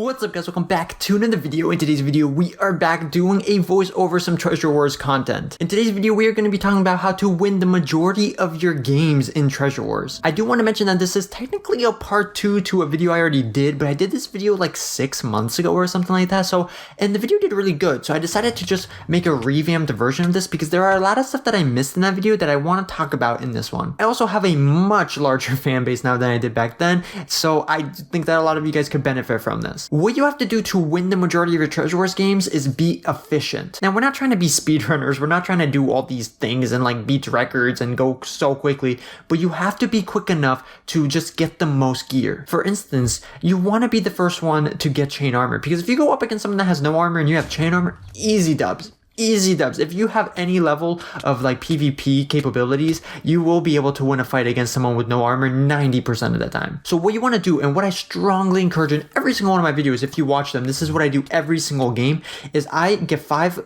What's up guys, welcome back to another video. In today's video, we are back doing a voice over some Treasure Wars content. In today's video, we are going to be talking about how to win the majority of your games in Treasure Wars. I do want to mention that this is technically a part 2 to a video I already did, but I did this video like 6 months ago or something like that, and the video did really good, so I decided to just make a revamped version of this because there are a lot of stuff that I missed in that video that I want to talk about in this one. I also have a much larger fan base now than I did back then, so I think that a lot of you guys could benefit from this. What you have to do to win the majority of your Treasure Wars games is be efficient. Now, we're not trying to be speedrunners, we're not trying to do all these things and like beat records and go so quickly, but you have to be quick enough to just get the most gear. For instance, you want to be the first one to get chain armor, because if you go up against someone that has no armor and you have chain armor, easy dubs. Easy dubs. If you have any level of like PvP capabilities, you will be able to win a fight against someone with no armor 90% of the time. So what you want to do, and what I strongly encourage in every single one of my videos, if you watch them, this is what I do every single game, is I get 5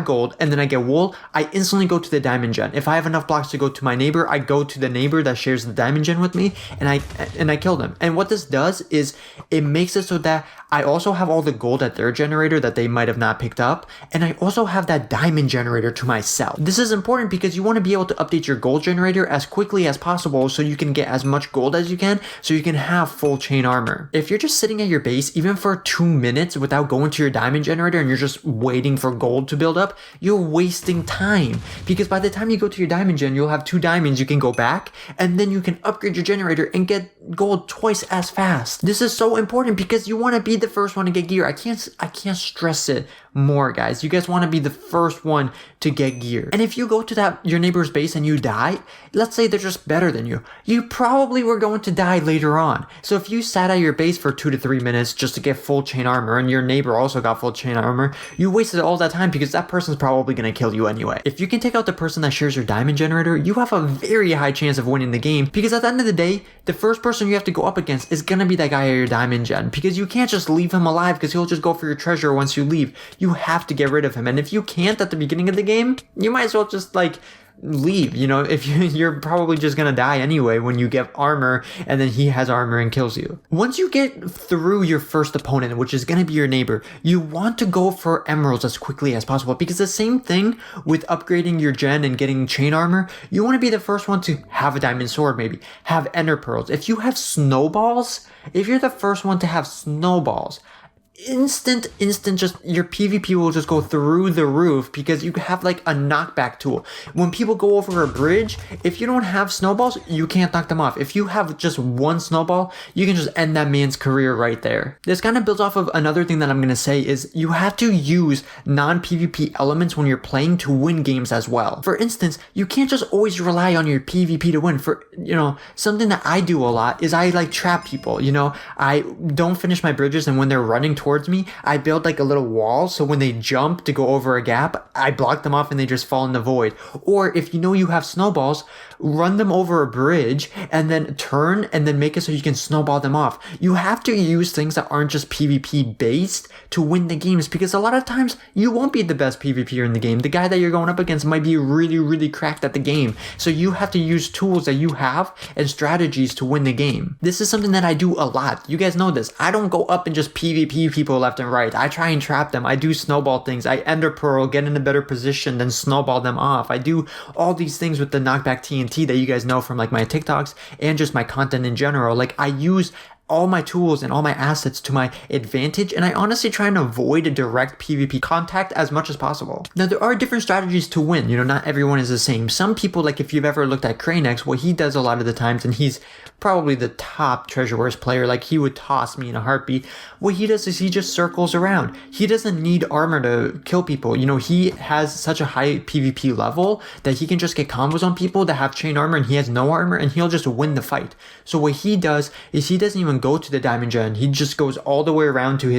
gold and then I get wool. I instantly go to the diamond gen. If I have enough blocks to go to my neighbor, I go to the neighbor that shares the diamond gen with me and I kill them. And what this does is it makes it so that I also have all the gold at their generator that they might have not picked up, and I also have that diamond generator to myself. This is important because you want to be able to update your gold generator as quickly as possible so you can get as much gold as you can so you can have full chain armor. If you're just sitting at your base even for 2 minutes without going to your diamond generator and you're just waiting for gold to build up, you're wasting time, because by the time you go to your diamond gen, you'll have 2 diamonds, you can go back and then you can upgrade your generator and get gold twice as fast. This is so important because you want to be the first one to get gear. I can't stress it more, guys. You guys want to be the first one to get gear. And if you go to your neighbor's base and you die, let's say they're just better than you probably were going to die later on. So if you sat at your base for 2 to 3 minutes just to get full chain armor and your neighbor also got full chain armor, you wasted all that time because that person's probably going to kill you anyway. If you can take out the person that shares your diamond generator, you have a very high chance of winning the game, because at the end of the day, the first person you have to go up against is going to be that guy at your diamond gen, because you can't just leave him alive because he'll just go for your treasure once you leave. You have to get rid of him, and if you can't at the beginning of the game, you might as well just like leave. You know, if you're probably just gonna die anyway when you get armor and then he has armor and kills you. Once you get through your first opponent, which is gonna be your neighbor, you want to go for emeralds as quickly as possible, because the same thing with upgrading your gen and getting chain armor, you want to be the first one to have a diamond sword, maybe have ender pearls. If you have snowballs, if you're the first one to have snowballs, instant just your PvP will just go through the roof, because you have like a knockback tool. When people go over a bridge, if you don't have snowballs, you can't knock them off. If you have just 1 snowball, you can just end that man's career right there. This kind of builds off of another thing that I'm going to say, is you have to use non-PvP elements when you're playing to win games as well. For instance, you can't just always rely on your PvP to win. For, something that I do a lot is I like trap people. I don't finish my bridges, and when they're running towards me, I build like a little wall, so when they jump to go over a gap, I block them off and they just fall in the void. Or if you have snowballs, run them over a bridge and then turn and then make it so you can snowball them off. You have to use things that aren't just PvP based to win the games, because a lot of times you won't be the best PvPer in the game. The guy that you're going up against might be really, really cracked at the game. So you have to use tools that you have and strategies to win the game. This is something that I do a lot. You guys know this. I don't go up and just PvP people left and right. I try and trap them. I do snowball things. I ender pearl, get in a better position, then snowball them off. I do all these things with the knockback TNT that you guys know from like my TikToks and just my content in general. Like, I use all my tools and all my assets to my advantage, and I honestly try and avoid a direct PvP contact as much as possible. Now, there are different strategies to win. Not everyone is the same. Some people, like if you've ever looked at Cranex, what he does a lot of the times, and he's probably the top Treasure Wars player, like he would toss me in a heartbeat. What he does is he just circles around. He doesn't need armor to kill people. He has such a high PvP level that he can just get combos on people that have chain armor and he has no armor, and he'll just win the fight. So what he does is he doesn't even go to the diamond gen. He just goes all the way around to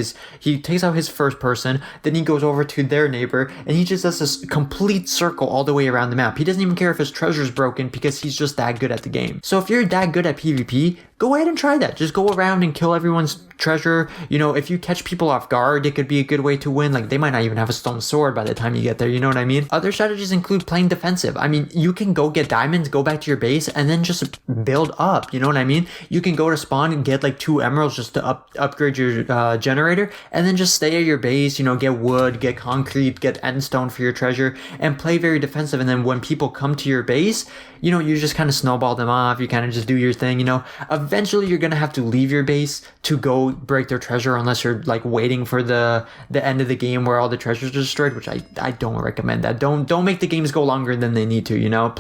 he takes out his first person, then he goes over to their neighbor, and he just does this complete circle all the way around the map. He doesn't even care if his treasure's broken, because he's just that good at the game. So if you're that good at PvP, go ahead and try that. Just go around and kill everyone's treasure. You know, if you catch people off guard, it could be a good way to win. Like, they might not even have a stone sword by the time you get there, you know what I mean? Other strategies include playing defensive. I mean, you can go get diamonds, go back to your base, and then just build up, you know what I mean? You can go to spawn and get like 2 emeralds just to upgrade your generator, and then just stay at your base, you know, get wood, get concrete, get endstone for your treasure, and play very defensive. And then when people come to your base, you know, you just kind of snowball them off, you kind of just do your thing, you know? Eventually you're gonna have to leave your base to go break their treasure, unless you're like waiting for the end of the game where all the treasures are destroyed, which I don't recommend that. Don't make the games go longer than they need to, you know?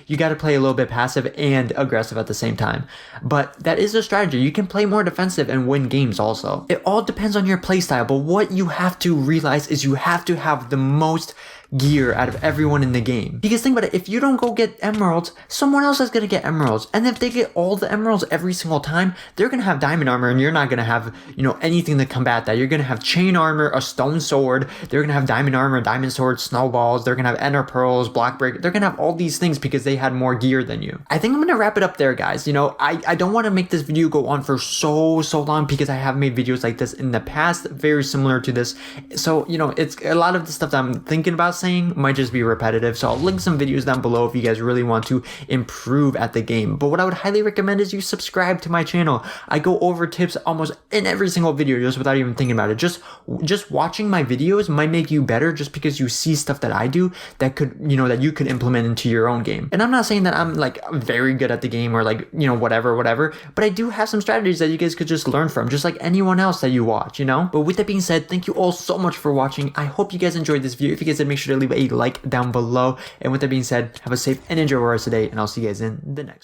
You gotta play a little bit passive and aggressive at the same time. But that is a strategy. You can play more defensive and win games also. It all depends on your playstyle, but what you have to realize is you have to have the most gear out of everyone in the game. Because think about it, if you don't go get emeralds, someone else is gonna get emeralds, and if they get all the emeralds every single time, they're gonna have diamond armor, and you're not gonna have, you know, anything to combat that. You're gonna have chain armor, a stone sword, they're gonna have diamond armor, diamond sword, snowballs, they're gonna have ender pearls, block break, they're gonna have all these things because they had more gear than you. I think I'm gonna wrap it up there, guys. You know, I don't want to make this video go on for so long, because I have made videos like this in the past, very similar to this. So, you know, it's a lot of the stuff that I'm thinking about saying might just be repetitive, so I'll link some videos down below if you guys really want to improve at the game. But what I would highly recommend is you subscribe to my channel. I go over tips almost in every single video just without even thinking about it. Just watching my videos might make you better, just because you see stuff that I do that could, you know, that you could implement into your own game. And I'm not saying that I'm like very good at the game or like, you know, whatever, but I do have some strategies that you guys could just learn from, just like anyone else that you watch, you know? But with that being said, thank you all so much for watching. I hope you guys enjoyed this video. If you guys did, make sure to leave a like down below. And with that being said, have a safe and enjoy the rest of the day, and I'll see you guys in the next one.